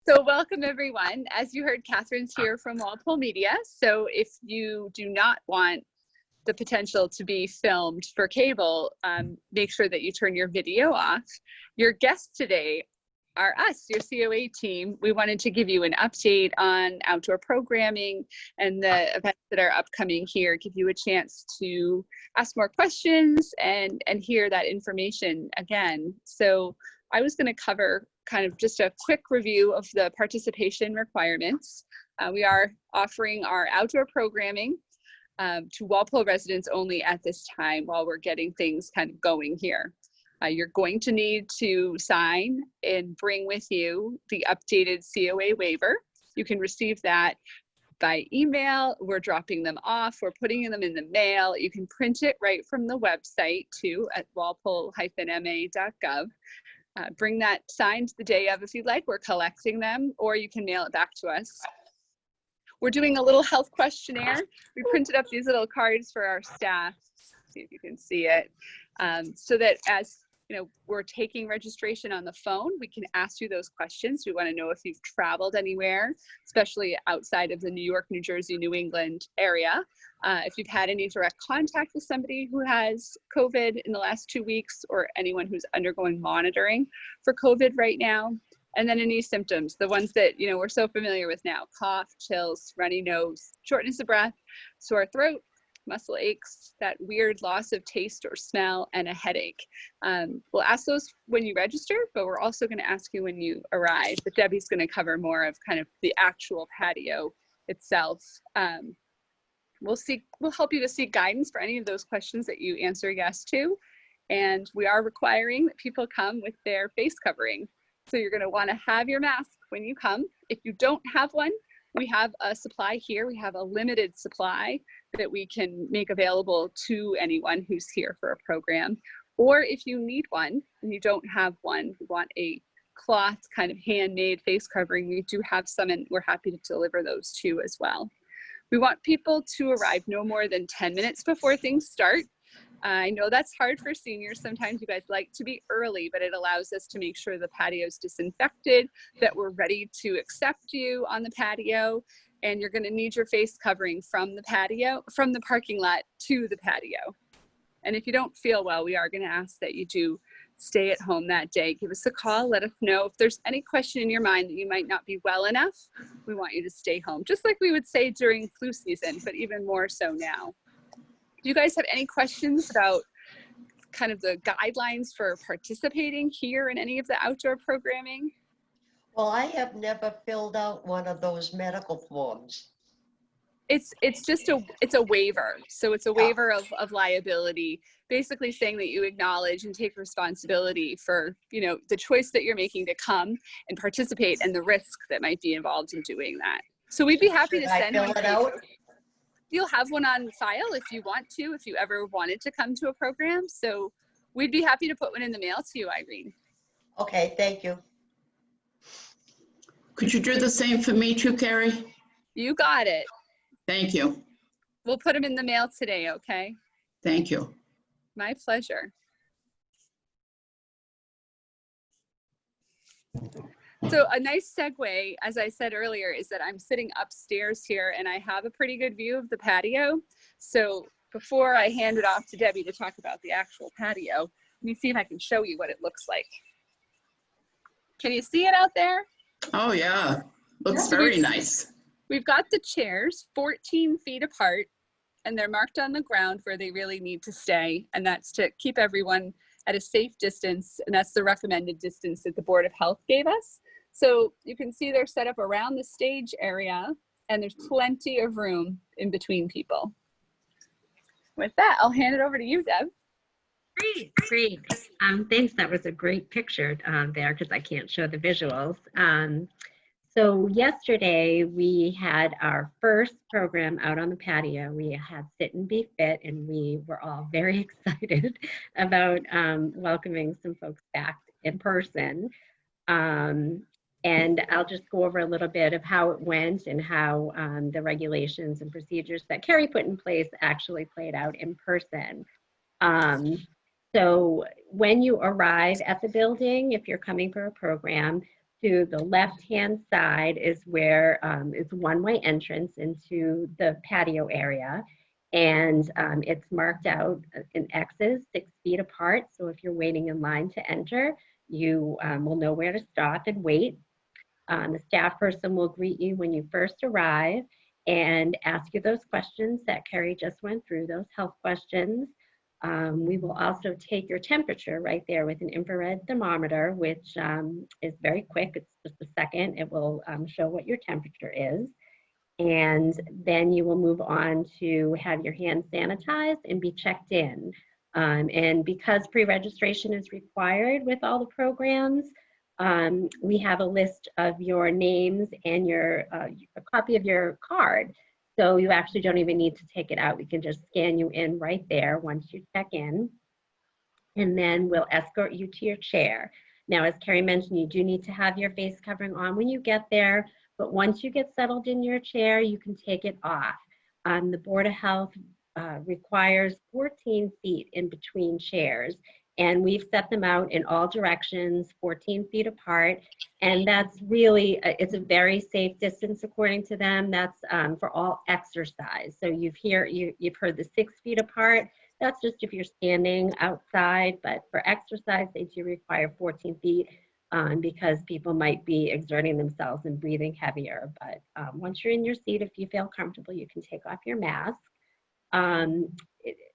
So welcome everyone. As you heard, Catherine's here from Walpole Media. So if you do not want the potential to be filmed for cable, make sure that you turn your video off. Your guests today are us, your COA team. We wanted to give you an update on outdoor programming and the events that are upcoming here, give you a chance to ask more questions and hear that information again. So I was going to cover kind of just a quick review of the participation requirements. We are offering our outdoor programming to Walpole residents only at this time while we're getting things kind of going here. You're going to need to sign and bring with you the updated COA waiver. You can receive that by email. We're dropping them off. We're putting them in the mail. You can print it right from the website too at walpole-ma.gov. Bring that signed the day of if you'd like. We're collecting them, or you can mail it back to us. We're doing a little health questionnaire. We printed up these little cards for our staff. See if you can see it. So that as you know, we're taking registration on the phone. We can ask you those questions. We want to know if you've traveled anywhere, especially outside of the New York, New Jersey, New England area. If you've had any direct contact with somebody who has COVID in the last 2 weeks, or anyone who's undergoing monitoring for COVID right now. And then any symptoms, the ones that we're so familiar with now: cough, chills, runny nose, shortness of breath, sore throat, muscle aches, that weird loss of taste or smell, and a headache. We'll ask those when you register, but we're also going to ask you when you arrive. But Debbie's going to cover more of kind of the actual patio itself. We'll help you to seek guidance for any of those questions that you answer yes to. And we are requiring that people come with their face covering. So you're going to want to have your mask when you come. If you don't have one, we have a supply here. We have a limited supply that we can make available to anyone who's here for a program. Or if you need one and you don't have one, you want a cloth kind of handmade face covering, we do have some, and we're happy to deliver those too as well. We want people to arrive no more than 10 minutes before things start. I know that's hard for seniors. Sometimes you guys like to be early, but it allows us to make sure the patio is disinfected, that we're ready to accept you on the patio, and you're going to need your face covering from the patio, from the parking lot to the patio. And if you don't feel well, we are going to ask that you do stay at home that day. Give us a call. Let us know if there's any question in your mind that you might not be well enough. We want you to stay home, just like we would say during flu season, but even more so now. Do you guys have any questions about kind of the guidelines for participating here in any of the outdoor programming? Well, I have never filled out one of those medical forms. It's just a waiver. So it's a waiver of liability, basically saying that you acknowledge and take responsibility for, the choice that you're making to come and participate and the risk that might be involved in doing that. So we'd be happy to send one to you. You'll have one on file if you want to, if you ever wanted to come to a program. So we'd be happy to put one in the mail to you, Irene. Okay, thank you. Could you do the same for me too, Carrie? You got it. Thank you. We'll put them in the mail today, okay? Thank you. My pleasure. So a nice segue, as I said earlier, is that I'm sitting upstairs here and I have a pretty good view of the patio. So before I hand it off to Debbie to talk about the actual patio, let me see if I can show you what it looks like. Can you see it out there? Oh yeah, looks very nice. We've got the chairs 14 feet apart, and they're marked on the ground where they really need to stay. And that's to keep everyone at a safe distance. And that's the recommended distance that the Board of Health gave us. So you can see they're set up around the stage area, and there's plenty of room in between people. With that, I'll hand it over to you, Deb. Great. Thanks. That was a great picture there, because I can't show the visuals. So yesterday we had our first program out on the patio. We had Sit and Be Fit, and we were all very excited about welcoming some folks back in person. And I'll just go over a little bit of how it went and how the regulations and procedures that Carrie put in place actually played out in person. So when you arrive at the building, if you're coming for a program, to the left-hand side is where it's one-way entrance into the patio area. And it's marked out in X's 6 feet apart. So if you're waiting in line to enter, you will know where to stop and wait. The staff person will greet you when you first arrive and ask you those questions that Carrie just went through, those health questions. We will also take your temperature right there with an infrared thermometer, which is very quick. It's just a second. It will show what your temperature is. And then you will move on to have your hands sanitized and be checked in. And because pre-registration is required with all the programs, we have a list of your names and a copy of your card. So you actually don't even need to take it out. We can just scan you in right there once you check in. And then we'll escort you to your chair. Now, as Carrie mentioned, you do need to have your face covering on when you get there. But once you get settled in your chair, you can take it off. The Board of Health requires 14 feet in between chairs. And we've set them out in all directions, 14 feet apart. And that's really, it's a very safe distance according to them. That's for all exercise. So you've heard the 6 feet apart. That's just if you're standing outside, but for exercise, they do require 14 feet because people might be exerting themselves and breathing heavier. But once you're in your seat, if you feel comfortable, you can take off your mask.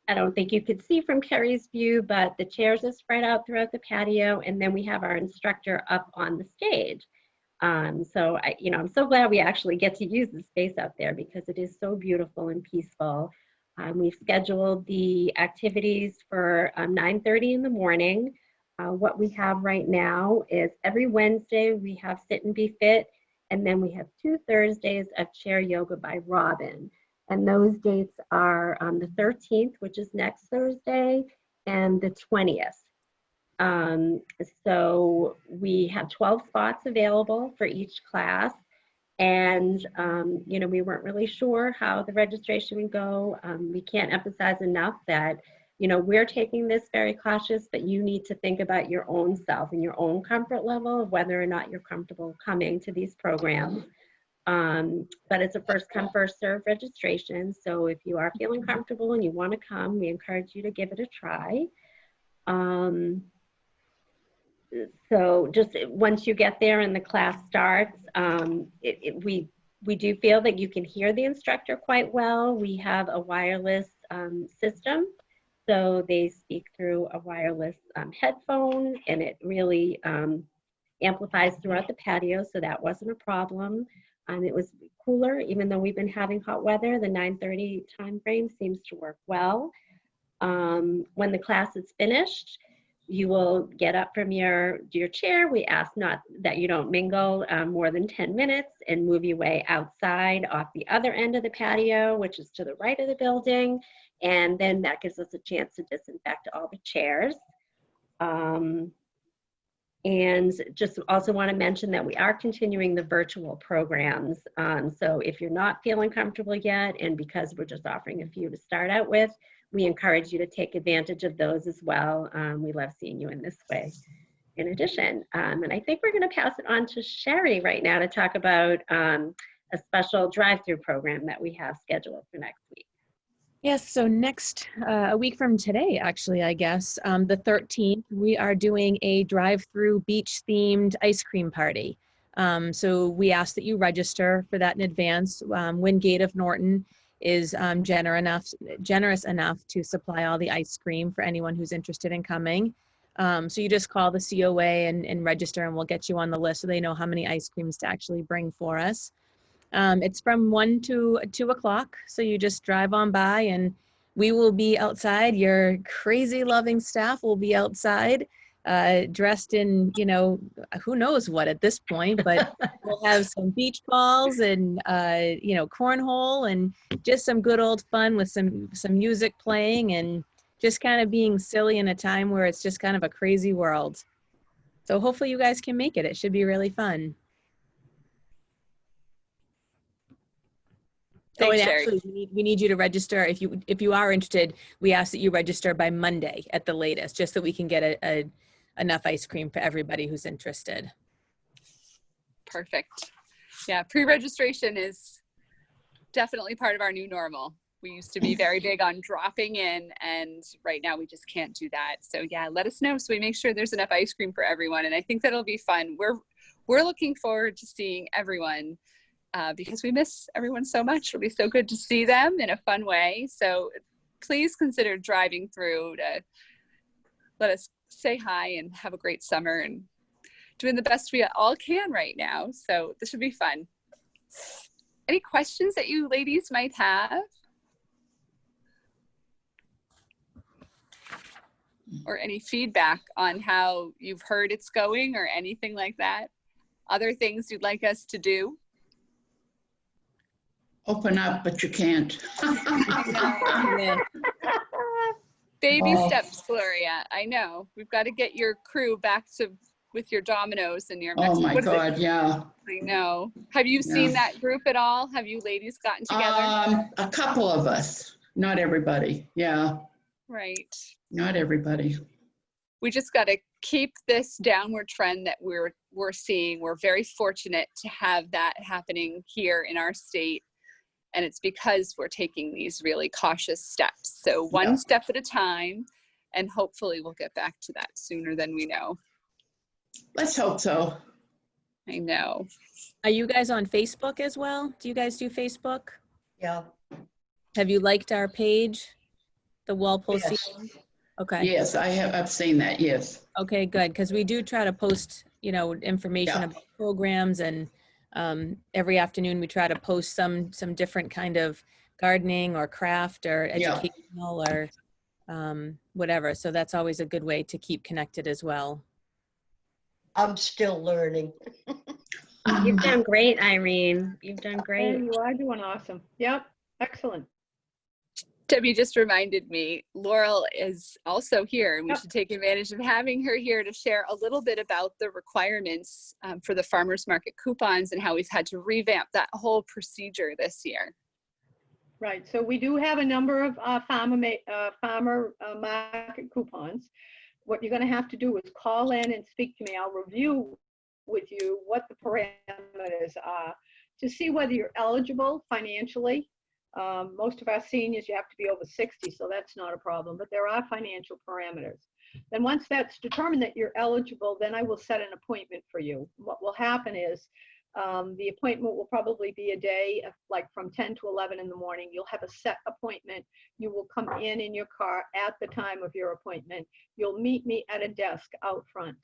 I don't think you could see from Carrie's view, but the chairs are spread out throughout the patio, and then we have our instructor up on the stage. So I'm so glad we actually get to use the space out there because it is so beautiful and peaceful. We've scheduled the activities for 9:30 in the morning. What we have right now is every Wednesday we have Sit and Be Fit, and then we have 2 Thursdays of Chair Yoga by Robin. And those dates are the 13th, which is next Thursday, and the 20th. So we have 12 spots available for each class. And, we weren't really sure how the registration would go. We can't emphasize enough that, we're taking this very cautious, but you need to think about your own self and your own comfort level of whether or not you're comfortable coming to these programs. But it's a first come, first serve registration. So if you are feeling comfortable and you want to come, we encourage you to give it a try. So just once you get there and the class starts, we do feel that you can hear the instructor quite well. We have a wireless system. So they speak through a wireless headphone, and it really amplifies throughout the patio. So that wasn't a problem. It was cooler, even though we've been having hot weather. The 9:30 time frame seems to work well. When the class is finished, you will get up from your chair. We ask not that you don't mingle more than 10 minutes and move your way outside off the other end of the patio, which is to the right of the building. And then that gives us a chance to disinfect all the chairs. And just also want to mention that we are continuing the virtual programs. So if you're not feeling comfortable yet, and because we're just offering a few to start out with, we encourage you to take advantage of those as well. We love seeing you in this way. In addition, and I think we're going to pass it on to Sheri right now to talk about a special drive-through program that we have scheduled for next week. Yes, so next, a week from today, actually, I guess, the 13th, we are doing a drive-through beach-themed ice cream party. So we ask that you register for that in advance. Wingate of Norton is generous enough to supply all the ice cream for anyone who's interested in coming. So you just call the COA and register, and we'll get you on the list so they know how many ice creams to actually bring for us. It's from 1 to 2 o'clock, so you just drive on by and we will be outside. Your crazy loving staff will be outside dressed in, who knows what at this point, but we'll have some beach balls and, cornhole and just some good old fun with some music playing and just kind of being silly in a time where it's just kind of a crazy world. So hopefully you guys can make it. It should be really fun. Thanks, and Sheri. actually, we need you to register. If you are interested, we ask that you register by Monday at the latest, just so we can get enough ice cream for everybody who's interested. Perfect. Yeah, pre-registration is definitely part of our new normal. We used to be very big on dropping in, and right now we just can't do that. So yeah, let us know so we make sure there's enough ice cream for everyone. And I think that'll be fun. We're looking forward to seeing everyone because we miss everyone so much. It'll be so good to see them in a fun way. So please consider driving through to let us say hi and have a great summer and doing the best we all can right now. So this should be fun. Any questions that you ladies might have? Or any feedback on how you've heard it's going or anything like that? Other things you'd like us to do? Open up, but you can't. Yeah. Baby Oh. steps, Gloria. I know. We've got to get your crew back to with your Dominoes and your Oh my what is it? God, yeah. I know. Have you seen that group at all? Have you ladies gotten together? A couple of us, not everybody. Yeah, Right. not everybody. We just got to keep this downward trend that we're seeing. We're very fortunate to have that happening here in our state. And it's because we're taking these really cautious steps. So one step at a time, and hopefully we'll get back to that sooner than we know. Let's hope so. I know. Are you guys on Facebook as well? Do you guys do Facebook? Yeah. Have you liked our page? The Walpole Yes. Scene? Okay. Yes, I've seen that, yes. Okay, good. Because we do try to post, information Yeah. about programs, and every afternoon we try to post some different kind of gardening or craft or Yeah. educational or whatever. So that's always a good way to keep connected as well. I'm still learning. You've done great, Irene. You've done great. And you are doing awesome. Yep, excellent. Debbie just reminded me, Laurel is also here, and we Yep. should take advantage of having her here to share a little bit about the requirements for the farmers market coupons and how we've had to revamp that whole procedure this year. Right, so we do have a number of farmer market coupons. What you're gonna have to do is call in and speak to me. I'll review with you what the parameters are to see whether you're eligible financially. Most of our seniors, you have to be over 60, so that's not a problem, but there are financial parameters. Then once that's determined that you're eligible, then I will set an appointment for you. What will happen is the appointment will probably be a day of like from 10 to 11 in the morning. You'll have a set appointment. You will come in your car at the time of your appointment. You'll meet me at a desk out front.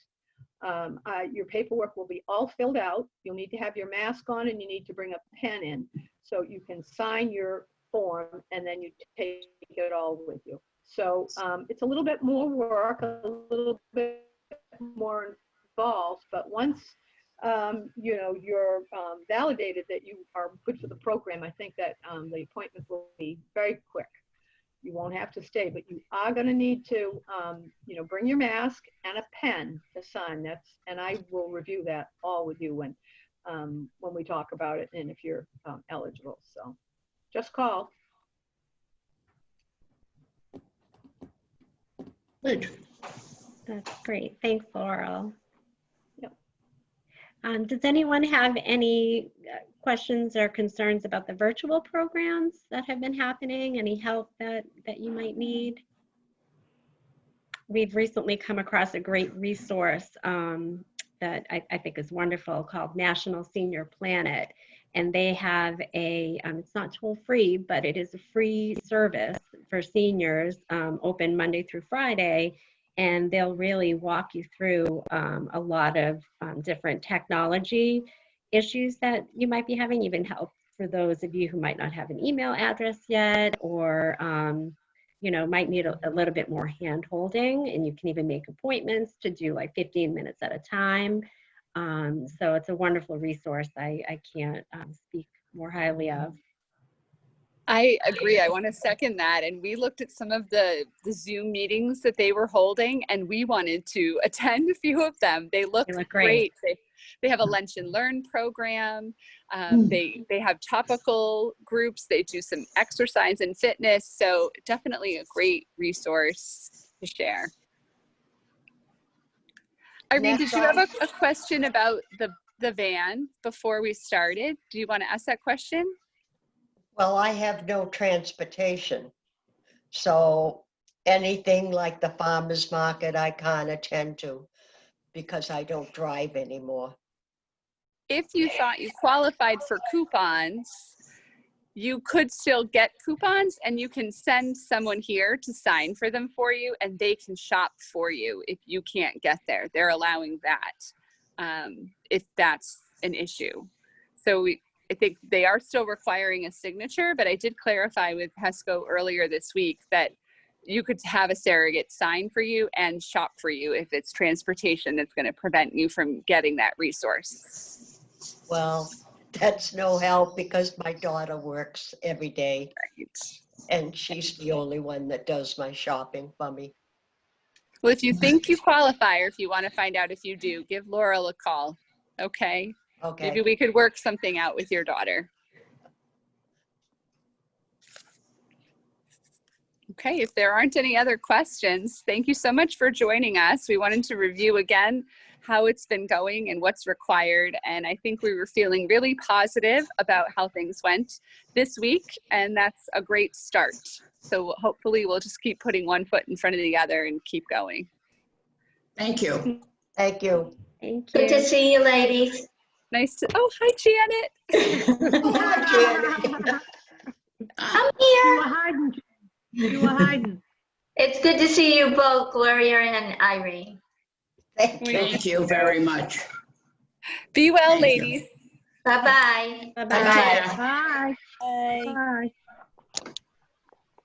Your paperwork will be all filled out. You'll need to have your mask on, and you need to bring a pen in so you can sign your form, and then you take it all with you. So it's a little bit more work, a little bit more involved, but once you're validated that you are good for the program, I think that the appointment will be very quick. You won't have to stay, but you are going to need to, bring your mask and a pen to sign. And I will review that all with you when we talk about it and if you're eligible. So just call. Good. That's great. Thanks, Laurel. Yep. Does anyone have any questions or concerns about the virtual programs that have been happening? Any help that you might need? We've recently come across a great resource that I think is wonderful called National Senior Planet. And they have it's not toll free, but it is a free service for seniors, open Monday through Friday. And they'll really walk you through a lot of different technology issues that you might be having, even help for those of you who might not have an email address yet, or might need a little bit more hand holding, and you can even make appointments to do like 15 minutes at a time. So it's a wonderful resource. I can't speak more highly of. I agree. I want to second that. And we looked at some of the Zoom meetings that they were holding, and we wanted to attend a few of them. They look great. They have a lunch and learn program. They have topical groups. They do some exercise and fitness. So definitely a great resource to share. Irene, did you have a question about the the van before we started. Do you want to ask that question? Well, I have no transportation. So anything like the farmer's market, I can't attend to because I don't drive anymore. If you thought you qualified for coupons, you could still get coupons, and you can send someone here to sign for them for you, and they can shop for you if you can't get there. They're allowing that if that's an issue. So I think they are still requiring a signature, but I did clarify with HESCO earlier this week that you could have a surrogate sign for you and shop for you if it's transportation that's going to prevent you from getting that resource. Well, that's no help because my daughter works every day Right. and she's the only one that does my shopping for me. Well, if you think you qualify, or if you want to find out if you do, give Laurel a call. Okay. Okay. Maybe we could work something out with your daughter. Okay, if there aren't any other questions, thank you so much for joining us. We wanted to review again how it's been going and what's required. And I think we were feeling really positive about how things went this week, and that's a great start. So hopefully we'll just keep putting one foot in front of the other and keep going. Thank you. Thank you. Thank Good to you. see you, ladies. Nice to, oh, hi, Janet. Hi, Janet. I'm You here. were hiding. You were hiding. It's good to see you both, Gloria and Irene. Thank you. Thank you very much. Be well, Thank you. ladies. Bye-bye. Bye-bye. Take care. Bye. Bye. Bye.